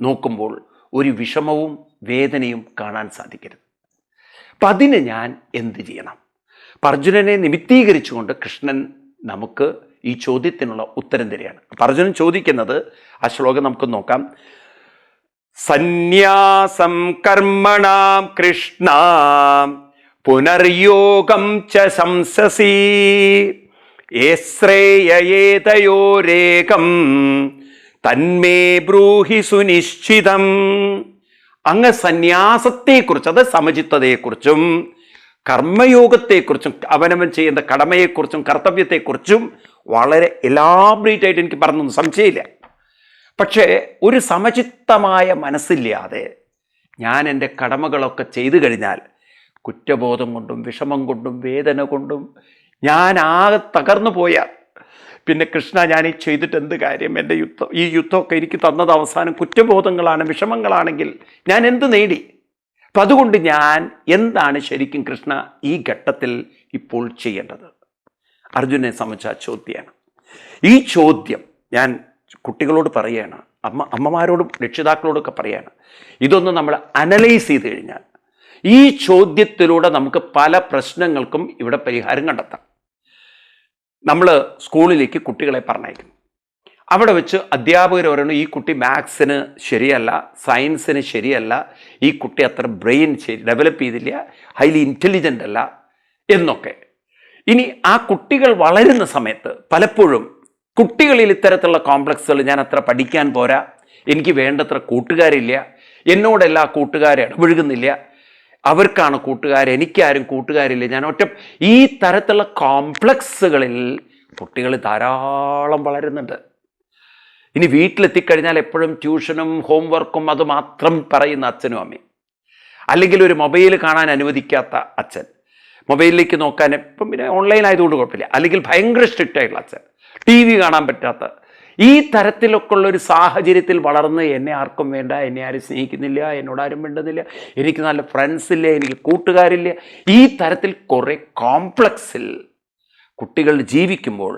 നോക്കുമ്പോൾ ഒരു വിഷമവും വേദനയും കാണാൻ സാധിക്കരുത്. അപ്പം അതിന് ഞാൻ എന്ത് ചെയ്യണം? അർജുനനെ നിമിത്തീകരിച്ചുകൊണ്ട് കൃഷ്ണൻ നമുക്ക് ഈ ചോദ്യത്തിനുള്ള ഉത്തരം തരികയാണ്. അർജുനൻ ചോദിക്കുന്നത്, ആ ശ്ലോകം നമുക്ക് നോക്കാം. സന്യാസം കർമ്മണാം കൃഷ്ണ പുനർയോഗം ച സംസസി ശ്രേയേതയോരേകം തന്മേ ബ്രൂഹി സുനിശ്ചിതം. അങ്ങ് സന്യാസത്തെക്കുറിച്ച്, അത് സമചിത്തതയെക്കുറിച്ചും കർമ്മയോഗത്തെക്കുറിച്ചും അവനവൻ ചെയ്യുന്ന കടമയെക്കുറിച്ചും കർത്തവ്യത്തെക്കുറിച്ചും വളരെ എലാബറേറ്റ് ആയിട്ട് എനിക്ക് പറഞ്ഞൊന്നും സംശയമില്ല. പക്ഷേ ഒരു സമചിത്തമായ മനസ്സില്ലാതെ ഞാൻ എൻ്റെ കടമകളൊക്കെ ചെയ്തു കഴിഞ്ഞാൽ കുറ്റബോധം കൊണ്ടും വിഷമം കൊണ്ടും വേദന കൊണ്ടും ഞാൻ ആകെ തകർന്നു പോയാൽ പിന്നെ കൃഷ്ണ, ഞാൻ ഈ ചെയ്തിട്ട് എന്ത് കാര്യം? എൻ്റെ ഈ യുദ്ധമൊക്കെ എനിക്ക് തന്നത് അവസാനം കുറ്റബോധങ്ങളാണ്, വിഷമങ്ങളാണെങ്കിൽ ഞാൻ എന്ത് നേടി? അപ്പം അതുകൊണ്ട് ഞാൻ എന്താണ് ശരിക്കും കൃഷ്ണ ഈ ഘട്ടത്തിൽ ഇപ്പോൾ ചെയ്യേണ്ടത്? അർജുനെ സംബന്ധിച്ച ചോദ്യമാണ്. ഈ ചോദ്യം ഞാൻ കുട്ടികളോട് പറയുകയാണ്, അമ്മമാരോടും രക്ഷിതാക്കളോടൊക്കെ പറയുകയാണ്. ഇതൊന്ന് നമ്മൾ അനലൈസ് ചെയ്ത് കഴിഞ്ഞാൽ ഈ ചോദ്യത്തിലൂടെ നമുക്ക് പല പ്രശ്നങ്ങൾക്കും ഇവിടെ പരിഹാരം കണ്ടെത്താം. നമ്മൾ സ്കൂളിലേക്ക് കുട്ടികളെ പറഞ്ഞയക്കുന്നു. അവിടെ വെച്ച് അധ്യാപകർ പറയുന്നു ഈ കുട്ടി മാത്സിന് ശരിയല്ല, സയൻസിന് ശരിയല്ല, ഈ കുട്ടി അത്ര ബ്രെയിൻ ഡെവലപ്പ് ചെയ്തില്ല, ഹൈലി ഇൻ്റലിജൻ്റ് അല്ല എന്നൊക്കെ. ഇനി ആ കുട്ടികൾ വളരുന്ന സമയത്ത് പലപ്പോഴും കുട്ടികളിൽ ഇത്തരത്തിലുള്ള കോംപ്ലക്സുകൾ, ഞാൻ അത്ര പഠിക്കാൻ പോരാ, എനിക്ക് വേണ്ടത്ര കൂട്ടുകാരില്ല, എന്നോടെല്ലാ കൂട്ടുകാരെ ഇടപഴകുന്നില്ല, അവർക്കാണ് കൂട്ടുകാർ, എനിക്കാരും കൂട്ടുകാരില്ല, ഞാൻ ഒറ്റ, ഈ തരത്തിലുള്ള കോംപ്ലക്സുകളിൽ കുട്ടികൾ ധാരാളം വളരുന്നുണ്ട്. ഇനി വീട്ടിലെത്തിക്കഴിഞ്ഞാൽ എപ്പോഴും ട്യൂഷനും ഹോംവർക്കും അത് മാത്രം പറയുന്ന അച്ഛനും അമ്മയും, അല്ലെങ്കിൽ ഒരു മൊബൈൽ കാണാൻ അനുവദിക്കാത്ത അച്ഛൻ, മൊബൈലിലേക്ക് നോക്കാൻ ഇപ്പം പിന്നെ ഓൺലൈൻ ആയതുകൊണ്ട് കുഴപ്പമില്ല, അല്ലെങ്കിൽ ഭയങ്കര സ്ട്രിക്റ്റ് ആയിട്ടുള്ള അച്ഛൻ, ടി വി കാണാൻ പറ്റാത്ത, ഈ തരത്തിലൊക്കെ ഉള്ളൊരു സാഹചര്യത്തിൽ വളർന്ന് എന്നെ ആർക്കും വേണ്ട, എന്നെ ആരും സ്നേഹിക്കുന്നില്ല, എന്നോടാരും വേണ്ടുന്നില്ല, എനിക്ക് നല്ല ഫ്രണ്ട്സ് ഇല്ല, എനിക്ക് കൂട്ടുകാരില്ല, ഈ തരത്തിൽ കുറേ കോംപ്ലക്സിൽ കുട്ടികൾ ജീവിക്കുമ്പോൾ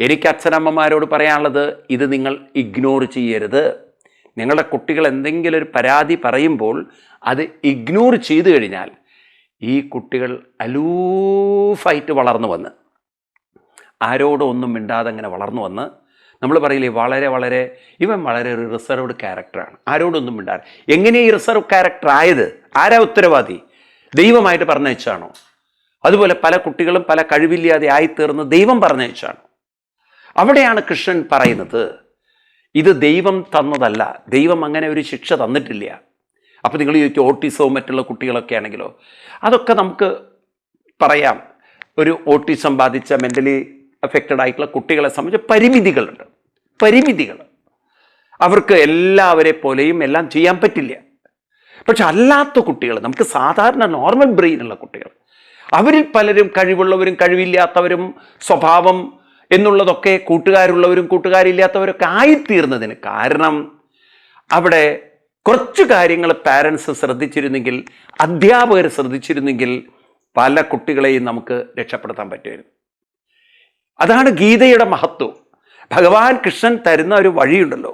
എനിക്ക് അച്ഛനമ്മമാരോട് പറയാനുള്ളത്, ഇത് നിങ്ങൾ ഇഗ്നോർ ചെയ്യരുത്. നിങ്ങളുടെ കുട്ടികൾ എന്തെങ്കിലും ഒരു പരാതി പറയുമ്പോൾ അത് ഇഗ്നോർ ചെയ്തു കഴിഞ്ഞാൽ ഈ കുട്ടികൾ അലൂഫായിട്ട് വളർന്നു വന്ന്, ആരോടും ഒന്നും മിണ്ടാതെ അങ്ങനെ വളർന്നു വന്ന്, നമ്മൾ പറയില്ലേ വളരെ ഇവൻ വളരെ ഒരു റിസർവ്ഡ് ക്യാരക്ടറാണ്, ആരോടൊന്നും മിണ്ടാതെ. എങ്ങനെ ഈ റിസർവ് ക്യാരക്ടർ ആയത്? ആരാ ഉത്തരവാദി? ദൈവമായിട്ട് പറഞ്ഞയച്ചാണോ? അതുപോലെ പല കുട്ടികളും പല കഴിവില്ലാതെ ആയിത്തീർന്ന് ദൈവം പറഞ്ഞയച്ചാണ്. അവിടെയാണ് കൃഷ്ണൻ പറയുന്നത്, ഇത് ദൈവം തന്നതല്ല, ദൈവം അങ്ങനെ ഒരു ശിക്ഷ തന്നിട്ടില്ല. അപ്പോൾ നിങ്ങൾ ചോദിക്കും ഓട്ടിസവും മറ്റുള്ള കുട്ടികളൊക്കെ ആണെങ്കിലോ, അതൊക്കെ നമുക്ക് പറയാം. ഒരു ഓട്ടിസം ബാധിച്ച മെൻ്റലി അഫക്റ്റഡ് ആയിട്ടുള്ള കുട്ടികളെ സംബന്ധിച്ച് പരിമിതികൾ, അവർക്ക് എല്ലാവരെ പോലെയും എല്ലാം ചെയ്യാൻ പറ്റില്ല. പക്ഷെ അല്ലാത്ത കുട്ടികൾ, നമുക്ക് സാധാരണ നോർമൽ ബ്രെയിനുള്ള കുട്ടികൾ, അവരിൽ പലരും കഴിവുള്ളവരും കഴിവില്ലാത്തവരും സ്വഭാവം എന്നുള്ളതൊക്കെ കൂട്ടുകാരുള്ളവരും കൂട്ടുകാരില്ലാത്തവരൊക്കെ ആയിത്തീർന്നതിന് കാരണം അവിടെ കുറച്ച് കാര്യങ്ങൾ പാരൻസ് ശ്രദ്ധിച്ചിരുന്നെങ്കിൽ, അധ്യാപകർ ശ്രദ്ധിച്ചിരുന്നെങ്കിൽ പല കുട്ടികളെയും നമുക്ക് രക്ഷപ്പെടുത്താൻ പറ്റുമായിരുന്നു. അതാണ് ഗീതയുടെ മഹത്വം. ഭഗവാൻ കൃഷ്ണൻ തരുന്ന ഒരു വഴിയുണ്ടല്ലോ,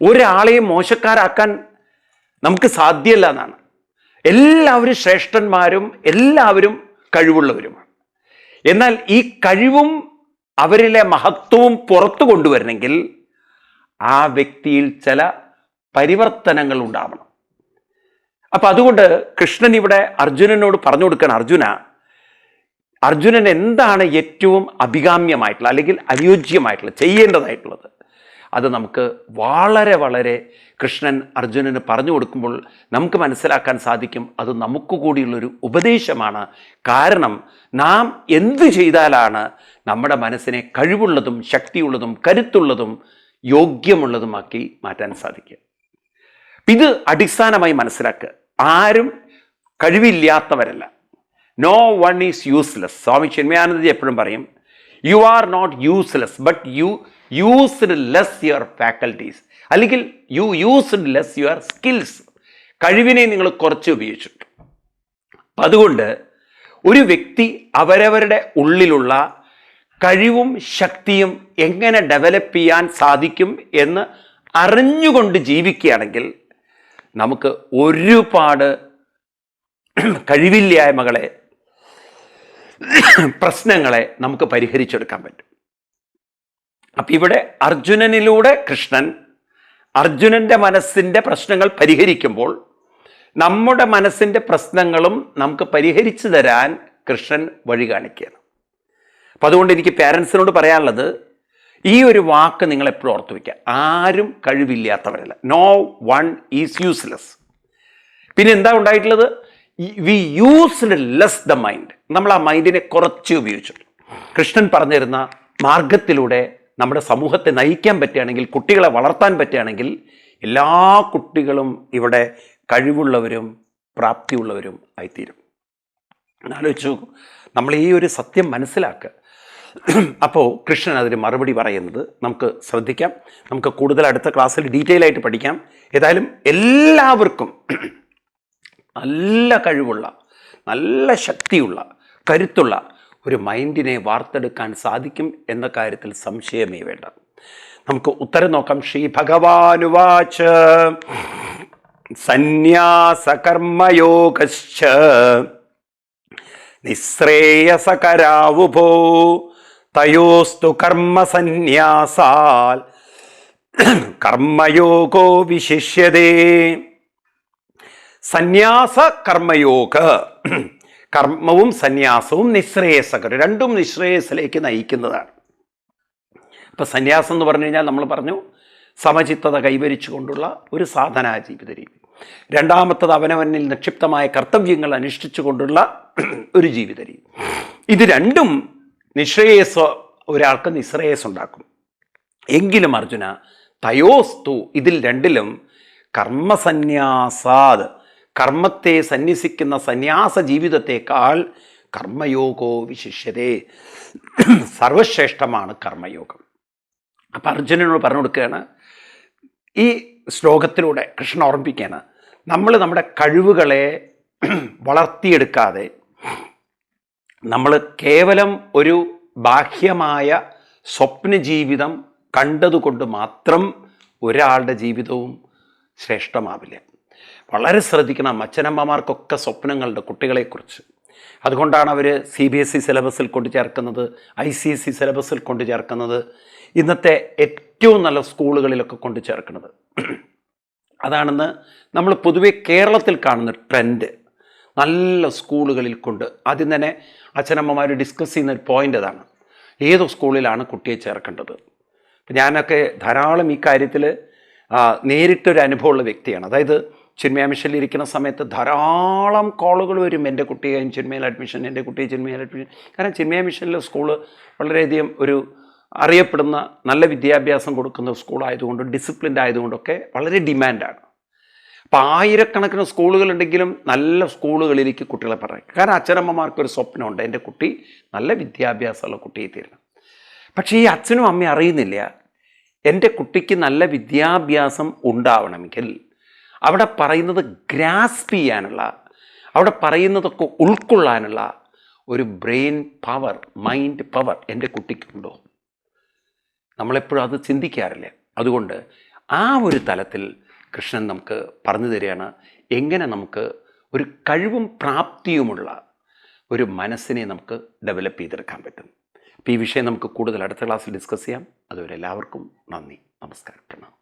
ഒരാളെയും മോശക്കാരാക്കാൻ നമുക്ക് സാധ്യമല്ല എന്നാണ്. എല്ലാവരും ശ്രേഷ്ഠന്മാരും എല്ലാവരും കഴിവുള്ളവരുമാണ്. എന്നാൽ ഈ കഴിവും അവരിലെ മഹത്വവും പുറത്തു കൊണ്ടുവരണമെങ്കിൽ ആ വ്യക്തിയിൽ ചില പരിവർത്തനങ്ങൾ ഉണ്ടാവണം. അപ്പം അതുകൊണ്ട് കൃഷ്ണൻ ഇവിടെ അർജുനനോട് പറഞ്ഞു കൊടുക്കണം, അർജുനൻ എന്താണ് ഏറ്റവും അഭികാമ്യമായിട്ടുള്ള അല്ലെങ്കിൽ അനുയോജ്യമായിട്ടുള്ള ചെയ്യേണ്ടതായിട്ടുള്ളത്, അത് നമുക്ക് വളരെ കൃഷ്ണൻ അർജുനന് പറഞ്ഞു കൊടുക്കുമ്പോൾ നമുക്ക് മനസ്സിലാക്കാൻ സാധിക്കും, അത് നമുക്ക് കൂടിയുള്ളൊരു ഉപദേശമാണ്. കാരണം നാം എന്ത് ചെയ്താലാണ് നമ്മുടെ മനസ്സിനെ കഴിവുള്ളതും ശക്തിയുള്ളതും കരുത്തുള്ളതും യോഗ്യമുള്ളതുമാക്കി മാറ്റാൻ സാധിക്കുക. ഇത് അടിസ്ഥാനമായി മനസ്സിലാക്കുക. ആരും കഴിവില്ലാത്തവരല്ല. No one is useless. Swami Chinmayanandaji എപ്പോഴും പറയും, you are not useless, but you used less your faculties, അല്ലെങ്കിൽ you used less your skills. കഴിവിനെ നിങ്ങൾ കുറച്ച് ഉപയോഗിച്ചു. അതുകൊണ്ട് ഒരു വ്യക്തി അവരവരുടെ ഉള്ളിലുള്ള കഴിവും ശക്തിയും എങ്ങനെ ഡെവലപ്പ് ചെയ്യാൻ സാധിക്കും എന്ന് അറിഞ്ഞുകൊണ്ട് ജീവിക്കുകയാണെങ്കിൽ നമുക്ക് ഒരുപാട് കഴിവില്ലായ്മകളെ, പ്രശ്നങ്ങളെ നമുക്ക് പരിഹരിച്ചെടുക്കാൻ പറ്റും. അപ്പം ഇവിടെ അർജുനനിലൂടെ കൃഷ്ണൻ അർജുനൻ്റെ മനസ്സിൻ്റെ പ്രശ്നങ്ങൾ പരിഹരിക്കുമ്പോൾ നമ്മുടെ മനസ്സിൻ്റെ പ്രശ്നങ്ങളും നമുക്ക് പരിഹരിച്ചു തരാൻ കൃഷ്ണൻ വഴി കാണിക്കുകയാണ്. അപ്പം അതുകൊണ്ട് എനിക്ക് പാരൻസിനോട് പറയാനുള്ളത്, ഈ ഒരു വാക്ക് നിങ്ങൾ എപ്പോഴും ഓർത്തു വയ്ക്കുക, ആരും കഴിവില്ലാത്തവരല്ല. No one is useless. പിന്നെ എന്താ ഉണ്ടായിട്ടുള്ളത്? We used less the mind. നമ്മൾ ആ മൈൻഡിനെ കുറച്ച് ഉപയോഗിച്ചു. കൃഷ്ണൻ പറഞ്ഞിരുന്ന മാർഗത്തിലൂടെ നമ്മുടെ സമൂഹത്തെ നയിക്കാൻ പറ്റുകയാണെങ്കിൽ, കുട്ടികളെ വളർത്താൻ പറ്റുകയാണെങ്കിൽ, എല്ലാ കുട്ടികളും ഇവിടെ കഴിവുള്ളവരും പ്രാപ്തിയുള്ളവരും ആയിത്തീരും. ആലോചിച്ചു, നമ്മൾ ഈ ഒരു സത്യം മനസ്സിലാക്കുക. അപ്പോൾ കൃഷ്ണൻ അതിന് മറുപടി പറയുന്നത് നമുക്ക് ശ്രദ്ധിക്കാം. നമുക്ക് കൂടുതൽ അടുത്ത ക്ലാസ്സിൽ ഡീറ്റെയിൽ ആയിട്ട് പഠിക്കാം. ഏതായാലും എല്ലാവർക്കും നല്ല കഴിവുള്ള, നല്ല ശക്തിയുള്ള, കരുത്തുള്ള ഒരു മൈൻഡിനെ വാർത്തെടുക്കാൻ സാധിക്കും എന്ന കാര്യത്തിൽ സംശയമേ വേണ്ട. നമുക്ക് ഉത്തരം നോക്കാം. ശ്രീ ഭഗവാനുവാച സന്യാസകർമ്മയോഗശ്ച നിശ്രേയസകരാവുഭോ തയോസ്തു കർമ്മസന്യാസാൽ കർമ്മയോഗോ വിശിഷ്യതേ. സന്യാസ കർമ്മയോഗ, കർമ്മവും സന്യാസവും നിശ്രേയസകർ, രണ്ടും നിശ്രേയസിലേക്ക് നയിക്കുന്നതാണ്. ഇപ്പം സന്യാസം എന്ന് പറഞ്ഞു കഴിഞ്ഞാൽ നമ്മൾ പറഞ്ഞു സമചിത്തത കൈവരിച്ചുകൊണ്ടുള്ള ഒരു സാധനാ ജീവിത രീതി. രണ്ടാമത്തത് അവനവനിൽ നിക്ഷിപ്തമായ കർത്തവ്യങ്ങൾ അനുഷ്ഠിച്ചുകൊണ്ടുള്ള ഒരു ജീവിത രീതി. ഇത് രണ്ടും നിശ്രേയസ്, ഒരാൾക്ക് നിശ്രേയസ് ഉണ്ടാക്കും. എങ്കിലും അർജുന തയോസ്തു, ഇതിൽ രണ്ടിലും കർമ്മസന്യാസാത്, കർമ്മത്തെ സന്യസിക്കുന്ന സന്യാസ ജീവിതത്തെക്കാൾ കർമ്മയോഗോ വിശിഷ്യതേ, സർവശ്രേഷ്ഠമാണ് കർമ്മയോഗം. അപ്പം അർജുനനോട് പറഞ്ഞു കൊടുക്കുകയാണ്, ഈ ശ്ലോകത്തിലൂടെ കൃഷ്ണൻ ഓർമ്മിപ്പിക്കുകയാണ്, നമ്മൾ നമ്മുടെ കഴിവുകളെ വളർത്തിയെടുക്കാതെ നമ്മൾ കേവലം ഒരു ബാഹ്യമായ സ്വപ്ന ജീവിതം കണ്ടതുകൊണ്ട് മാത്രം ഒരാളുടെ ജീവിതവും ശ്രേഷ്ഠമാവില്ല. വളരെ ശ്രദ്ധിക്കണം. അച്ഛനമ്മമാർക്കൊക്കെ സ്വപ്നങ്ങളുണ്ട് കുട്ടികളെക്കുറിച്ച്. അതുകൊണ്ടാണ് അവർ CBSE സിലബസിൽ കൊണ്ടു ചേർക്കുന്നത്, ICSE സിലബസിൽ കൊണ്ടു ചേർക്കുന്നത്, ഇന്നത്തെ ഏറ്റവും നല്ല സ്കൂളുകളിലൊക്കെ കൊണ്ടു ചേർക്കുന്നത്. അതാണെന്ന് നമ്മൾ പൊതുവെ കേരളത്തിൽ കാണുന്ന ട്രെൻഡ്. നല്ല സ്കൂളുകളിൽ കൊണ്ട് ആദ്യം തന്നെ അച്ഛനമ്മമാർ ഡിസ്കസ് ചെയ്യുന്ന ഒരു പോയിൻ്റ് അതാണ്, ഏതോ സ്കൂളിലാണ് കുട്ടിയെ ചേർക്കേണ്ടത്. ഞാനൊക്കെ ധാരാളം ഈ കാര്യത്തിൽ നേരിട്ടൊരു അനുഭവമുള്ള വ്യക്തിയാണ്. അതായത് ചിന്മയ മിഷനിൽ ഇരിക്കുന്ന സമയത്ത് ധാരാളം കോളുകൾ വരും, എൻ്റെ കുട്ടിയെ ചിന്മയിൽ അഡ്മിഷൻ, എൻ്റെ കുട്ടിയെ ചിന്മയിൽ അഡ്മിഷൻ. കാരണം ചിന്മയ മിഷനിലെ സ്കൂള് വളരെയധികം ഒരു അറിയപ്പെടുന്ന നല്ല വിദ്യാഭ്യാസം കൊടുക്കുന്ന സ്കൂളായതുകൊണ്ടും ഡിസിപ്ലിൻഡ് ആയതുകൊണ്ടൊക്കെ വളരെ ഡിമാൻഡാണ്. അപ്പോൾ ആയിരക്കണക്കിന് സ്കൂളുകളുണ്ടെങ്കിലും നല്ല സ്കൂളുകളിലേക്ക് കുട്ടികളെ പറയും. കാരണം അച്ഛനമ്മമാർക്കൊരു സ്വപ്നമുണ്ട്, എൻ്റെ കുട്ടി നല്ല വിദ്യാഭ്യാസമുള്ള കുട്ടിയെ തീരണം. പക്ഷേ ഈ അച്ഛനും അമ്മയും അറിയുന്നില്ല, എൻ്റെ കുട്ടിക്ക് നല്ല വിദ്യാഭ്യാസം ഉണ്ടാവണമെങ്കിൽ അവിടെ പറയുന്നത് ഗ്രാസ്പ് ചെയ്യാനുള്ള, അവിടെ പറയുന്നതൊക്കെ ഉൾക്കൊള്ളാനുള്ള ഒരു ബ്രെയിൻ പവർ, മൈൻഡ് പവർ എൻ്റെ കുട്ടിക്കുണ്ടോ? നമ്മളെപ്പോഴും അത് ചിന്തിക്കാറില്ല. അതുകൊണ്ട് ആ ഒരു തലത്തിൽ കൃഷ്ണൻ നമുക്ക് പറഞ്ഞു തരികയാണ് എങ്ങനെ നമുക്ക് ഒരു കഴിവും പ്രാപ്തിയുമുള്ള ഒരു മനസ്സിനെ നമുക്ക് ഡെവലപ്പ് ചെയ്തെടുക്കാൻ പറ്റും. അപ്പോൾ ഈ വിഷയം നമുക്ക് കൂടുതൽ അടുത്ത ക്ലാസ്സിൽ ഡിസ്കസ് ചെയ്യാം. അതുവരെ എല്ലാവർക്കും നന്ദി, നമസ്കാരം, പ്രണാമം.